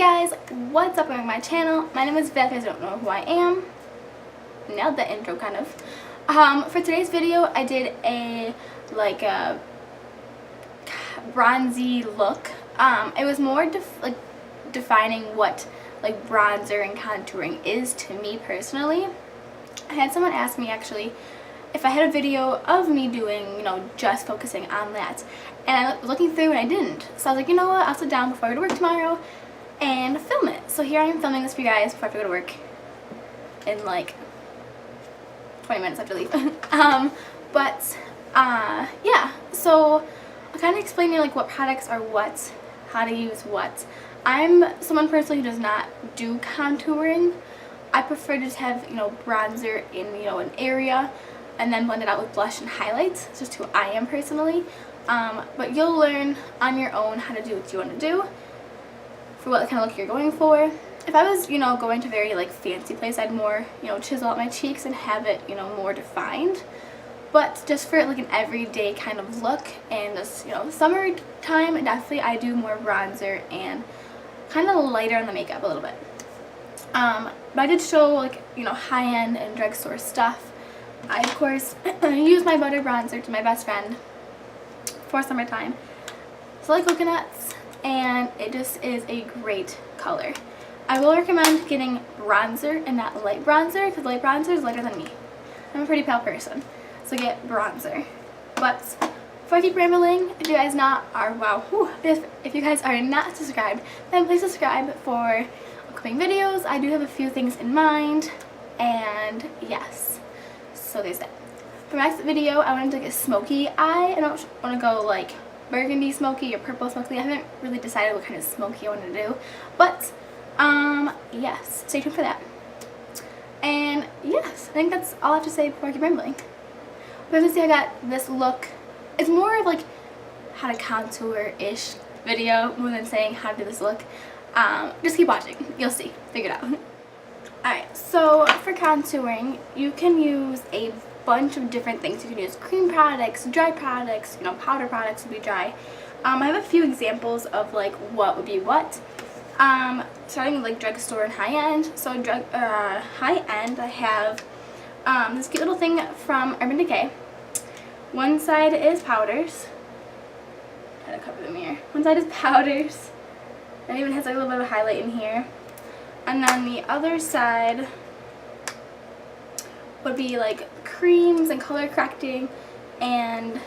guys, what's up with my channel? My name is Valery. If you guys don't know who I am, nailed the intro kind of. For today's video, I did a bronzy look. It was more defining what bronzer and contouring is to me personally. I had someone ask me actually if I had a video of me doing, just focusing on that. And I was looking through and I didn't. So I was like, you know what, I'll sit down before I go to work tomorrow and film it. So here I am filming this for you guys before I have to go to work in like 20 minutes after leave. Yeah, so I'll kind of explain to you what products are what, how to use what. I'm someone personally who does not do contouring. I prefer to just have, bronzer in, an area and then blend it out with blush and highlights. It's just who I am personally. But you'll learn on your own how to do what you want to do for what kind of look you're going for. If I was, going to a very fancy place, I'd more, chisel out my cheeks and have it, more defined. But just for an everyday kind of look and just, summertime, definitely I do more bronzer and kind of lighter on the makeup a little bit. But I did show high-end and drugstore stuff. I of course use my butter bronzer to my best friend for summertime. It's like coconuts and it just is a great color. I will recommend getting bronzer and not light bronzer because light bronzer is lighter than me. I'm a pretty pale person, so get bronzer. But before I keep rambling, if you guys if you guys are not subscribed, then please subscribe for upcoming videos. I do have a few things in mind, and yes, so there's that. For my next video, I wanted to get a smoky eye. I don't want to go burgundy smoky or purple smoky. I haven't really decided what kind of smoky I want to do, but yes, stay tuned for that. And yes, I think that's all I have to say before I keep rambling. But as you see, I got this look. It's more of how to contour-ish video more than saying how to do this look. Just keep watching. You'll see. Figure it out. Alright, so for contouring, you can use a bunch of different things. You can use cream products, dry products, powder products would be dry. I have a few examples of what would be what. Starting with drugstore and high-end. So high-end, I have this cute little thing from Urban Decay. One side is powders. Try to cover the mirror. One side is powders. It even has a little bit of a highlight in here. And then the other side would be creams and color correcting and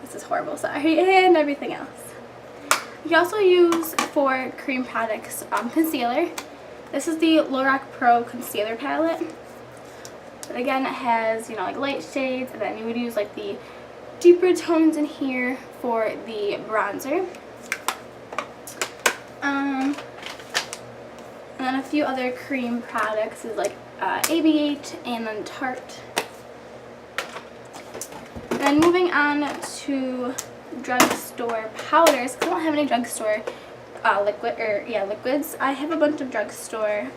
this is horrible, sorry, and everything else. You can also use for cream products concealer. This is the Lorac Pro Concealer Palette. But again, it has, light shades, and then you would use the deeper tones in here for the bronzer. And then a few other cream products is AB8 and then Tarte. And then moving on to drugstore powders. I don't have any drugstore liquids. I have a bunch of drugstore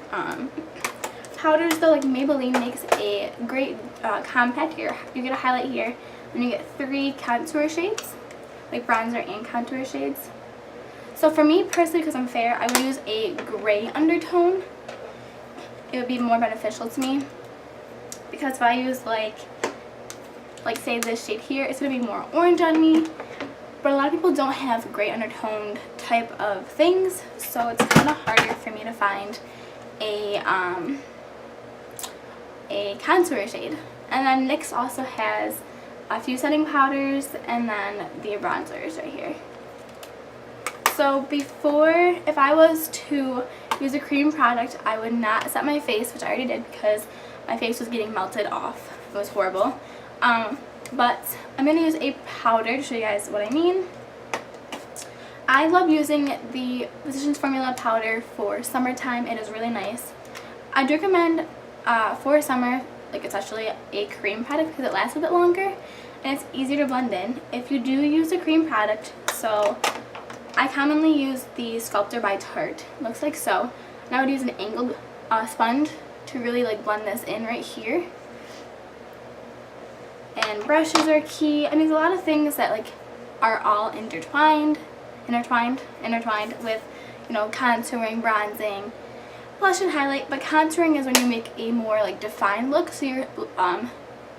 powders though. Maybelline makes a great compact. Here you get a highlight here, and you get 3 contour shades, bronzer and contour shades. So for me personally, because I'm fair, I would use a gray undertone. It would be more beneficial to me, because if I use say this shade here, it's going to be more orange on me. But a lot of people don't have gray undertoned type of things, so it's kind of harder for me to find a contour shade. And then NYX also has a few setting powders and then the bronzers right here. So before, if I was to use a cream product, I would not set my face, which I already did because my face was getting melted off. It was horrible. But I'm going to use a powder to show you guys what I mean. I love using the Physicians Formula powder for summertime. It is really nice. I'd recommend for summer, especially a cream product because it lasts a bit longer and it's easier to blend in. If you do use a cream product, so I commonly use the Sculptor by Tarte. Looks like so. And I would use an angled sponge to really blend this in right here. And brushes are key. I mean, there's a lot of things that are all intertwined with you know, contouring, bronzing, blush and highlight. But contouring is when you make a more like defined look, so your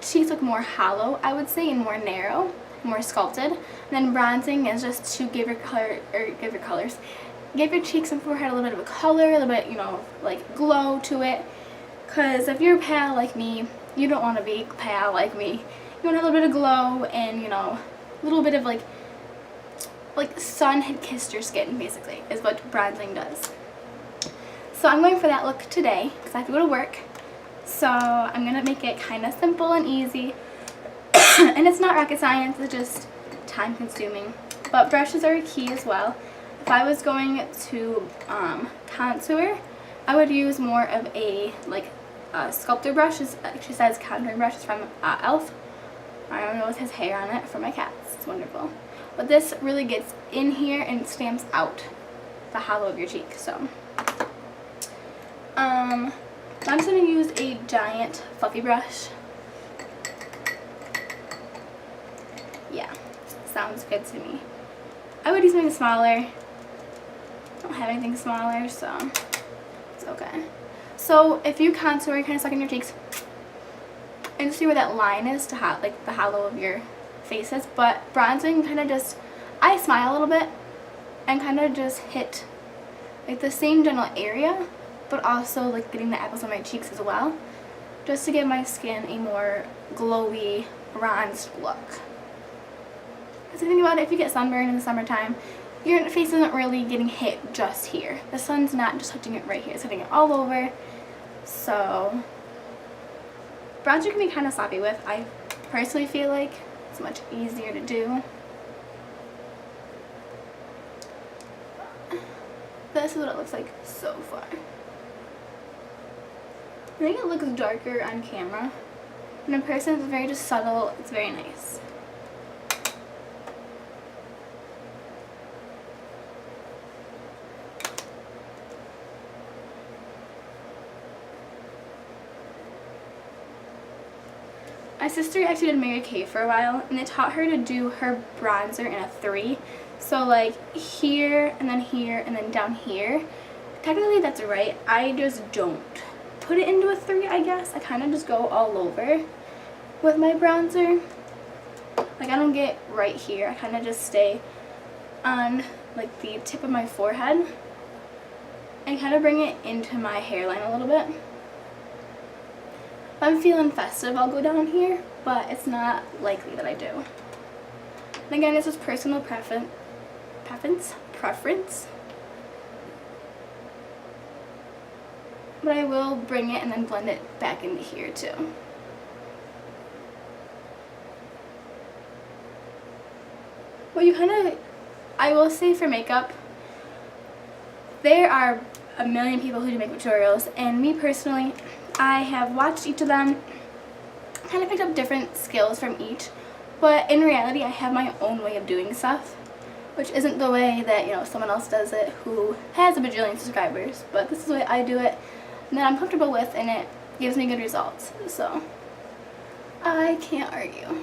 cheeks look more hollow, I would say, and more narrow, more sculpted. And then bronzing is just to give your color, or give your cheeks and forehead a little bit of a color, a little bit, you know, like glow to it. Because if you're pale like me, you don't want to be pale like me. You want to have a little bit of glow and, you know, a little bit of like sun had kissed your skin, basically, is what bronzing does. So I'm going for that look today because I have to go to work. So I'm going to make it kind of simple and easy. And it's not rocket science, it's just time consuming. But brushes are key as well. If I was going to contour, I would use more of a sculptor brush. It actually says contouring brush. It's from Elf. I don't know, with his hair on it for my cats. It's wonderful. But this really gets in here and stamps out the hollow of your cheek. So I'm just going to use a giant fluffy brush. Yeah, sounds good to me. I would use something smaller. I don't have anything smaller, so it's okay. So if you contour, you kind of suck in your cheeks and see where that line is to like the hollow of your faces. But bronzing kind of just, I smile a little bit and kind of just hit like the same general area, but also like getting the apples on my cheeks as well, just to give my skin a more glowy, bronzed look. Because if you think about it, if you get sunburned in the summertime, your face isn't really getting hit just here. The sun's not just touching it right here, it's hitting it all over. So bronzer can be kind of sloppy with. I personally feel like it's much easier to do. This is what it looks like so far. I think it looks darker on camera. And in person it's very just subtle, it's very nice. My sister actually did Mary Kay for a while, and they taught her to do her bronzer in a 3. So like here, and then down here. Technically that's right, I just don't put it into a 3, I guess. I kind of just go all over with my bronzer. Like I don't get right here, I kind of just stay on like the tip of my forehead and kind of bring it into my hairline a little bit. If I'm feeling festive, I'll go down here, but it's not likely that I do. And again, this is personal preference. But I will bring it and then blend it back into here too. Well, you kind of, I will say for makeup, there are a million people who do makeup tutorials, and me personally, I have watched each of them, kind of picked up different skills from each, but in reality I have my own way of doing stuff, which isn't the way that, you know, someone else does it who has a bajillion subscribers, but this is the way I do it, and that I'm comfortable with, and it gives me good results, so I can't argue.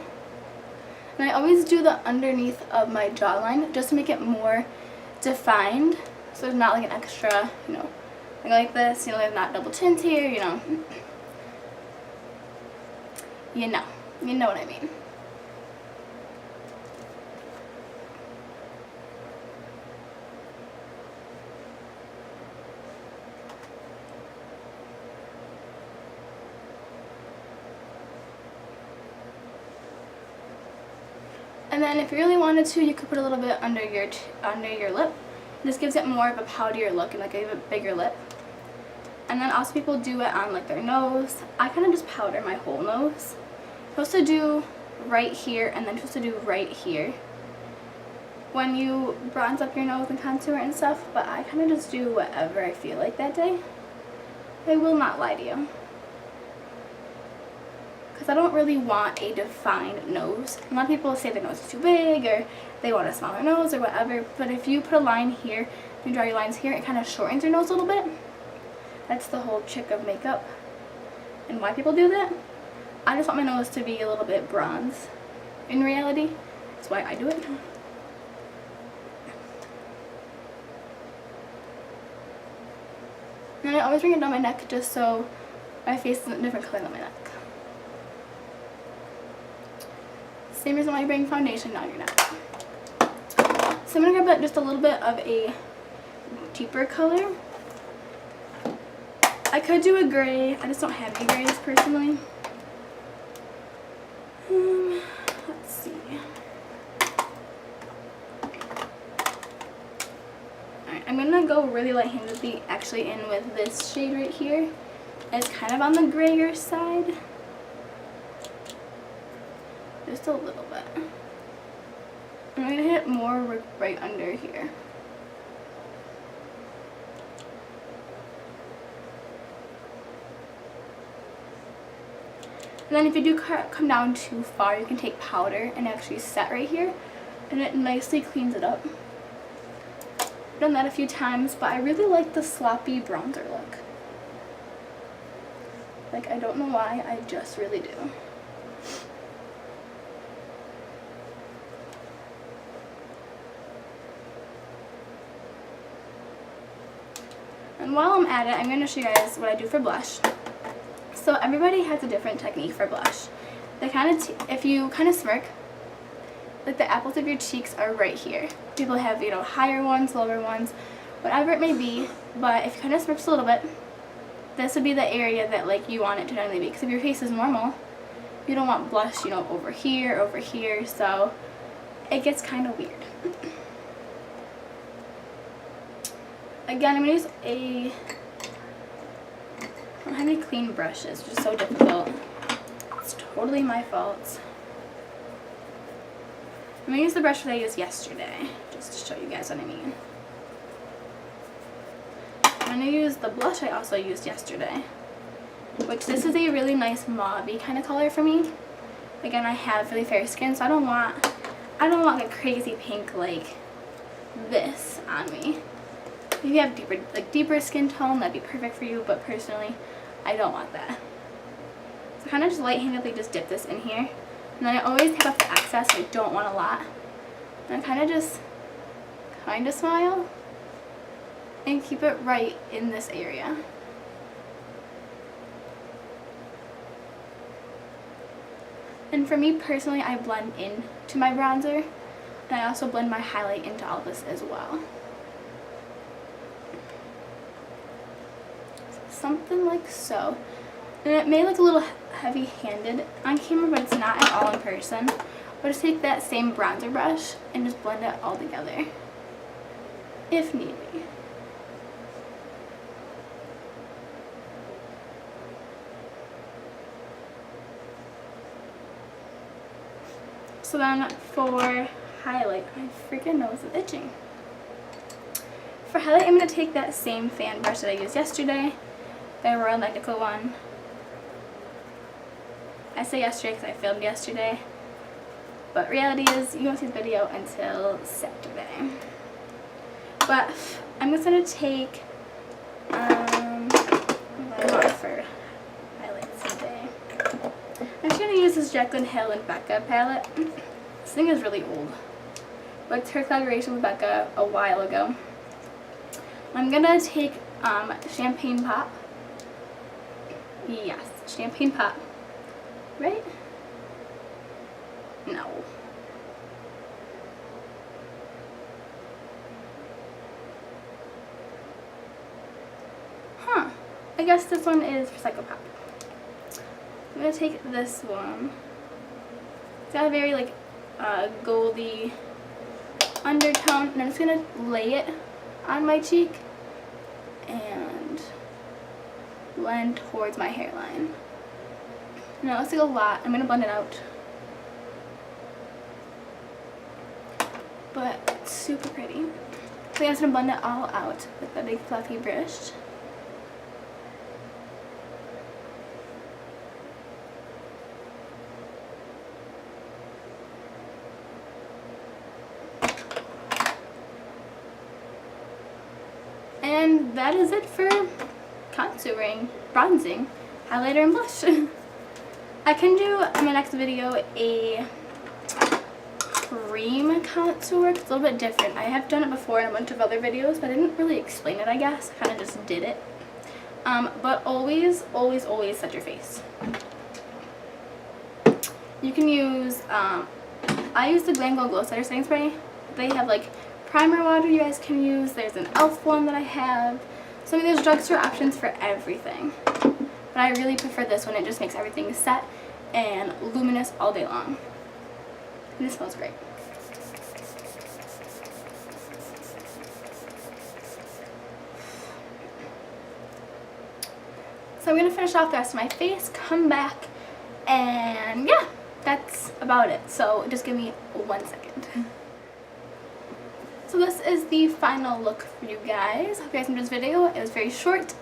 And I always do the underneath of my jawline just to make it more defined, so it's not like an extra, you know, like this, you know, there's not double chins here, you know. You know what I mean. And then if you really wanted to, you could put a little bit under your lip. This gives it more of a powderier look and like a bigger lip. And then also people do it on like their nose. I kind of just powder my whole nose. I'm supposed to do right here and then supposed to do right here when you bronze up your nose and contour and stuff, but I kind of just do whatever I feel like that day. I will not lie to you, because I don't really want a defined nose. A lot of people say their nose is too big or they want a smaller nose or whatever, but if you put a line here, you draw your lines here, it kind of shortens your nose a little bit. That's the whole trick of makeup and why people do that. I just want my nose to be a little bit bronze in reality. That's why I do it. And then I always bring it down my neck just so my face isn't a different color than my neck. Same reason why you bring foundation down your neck. So I'm going to grab just a little bit of a deeper color. I could do a gray. I just don't have any grays personally. Let's see. Alright, I'm going to go really light-handedly actually in with this shade right here. It's kind of on the grayer side. Just a little bit. I'm going to hit more right under here. And then if you do come down too far, you can take powder and actually set right here, and it nicely cleans it up. I've done that a few times, but I really like the sloppy bronzer look. Like, I don't know why, I just really do. And while I'm at it, I'm going to show you guys what I do for blush. So everybody has a different technique for blush. They if you kind of smirk, like the apples of your cheeks are right here. People have, you know, higher ones, lower ones, whatever it may be. But if you kind of smirk a little bit, this would be the area that like you want it to generally be. Because if your face is normal, you don't want blush, you know, over here, so it gets kind of weird. Again, I'm going to use I don't have any clean brushes, which is so difficult. It's totally my fault. I'm going to use the brush that I used yesterday, just to show you guys what I mean. I'm going to use the blush I also used yesterday, which this is a really nice mauve-y kind of color for me. Again, I have really fair skin, so I don't want like a crazy pink like this on me. If you have deeper skin tone, that'd be perfect for you, but personally, I don't want that. So kind of just light-handedly just dip this in here. And then I always take off the excess, so I don't want a lot. And I kind of just smile and keep it right in this area. And for me personally, I blend in to my bronzer, and I also blend my highlight into all this as well. Something like so. And it may look a little heavy-handed on camera, but it's not at all in person. But just take that same bronzer brush and just blend it all together, if need be. So then for highlight, my freaking nose is itching. For highlight, I'm going to take that same fan brush that I used yesterday, the Royal Medical one. I say yesterday because I filmed yesterday, but reality is you won't see the video until Saturday. But I'm just going to take, what do I want for highlights today? I'm just going to use this Jaclyn Hill and Becca palette. This thing is really old, but it's her collaboration with Becca a while ago. I'm going to take Champagne Pop. Yes, Champagne Pop. Right? No. Huh. I guess this one is Psycho Pop. I'm going to take this one. It's got a very like goldy undertone, and I'm just going to lay it on my cheek and blend towards my hairline. Now let's take a lot. I'm going to blend it out. But it's super pretty. So I'm just going to blend it all out with the big fluffy brush. And that is it for contouring, bronzing, highlighter, and blush. I can do in my next video a cream contour. It's a little bit different. I have done it before in a bunch of other videos, but I didn't really explain it, I guess. I kind of just did it. But always, always, always set your face. You can use, I use the Glow Setter Setting Spray. They have like primer water you guys can use. There's an e.l.f. one that I have. So I mean, there's drugstore options for everything. But I really prefer this one. It just makes everything set and luminous all day long. And it smells great. So I'm going to finish off the rest of my face, come back, and yeah, that's about it. So just give me 1 second. So this is the final look for you guys. Hope you guys enjoyed this video. It was very short,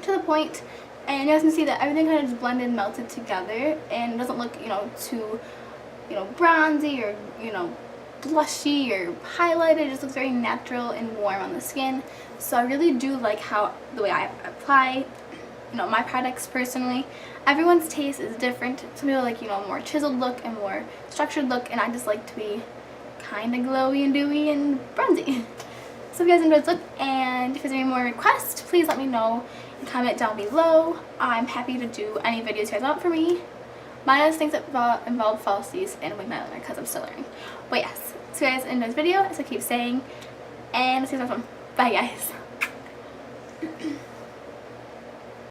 to the point, and you guys can see that everything kind of just blended, melted together, and it doesn't look, too, bronzy or, blushy or highlighted. It just looks very natural and warm on the skin. So I really do like the way I apply my products personally. Everyone's taste is different. Some people like, more chiseled look and more structured look, and I just like to be kind of glowy and dewy and bronzy. So if you guys enjoyed this look, and if there's any more requests, please let me know and comment down below. I'm happy to do any videos you guys want for me, minus things that involve falsies and wing eyeliner, because I'm still learning. But yes, so if you guys enjoyed this video, as I keep saying, and see you next one. Bye guys.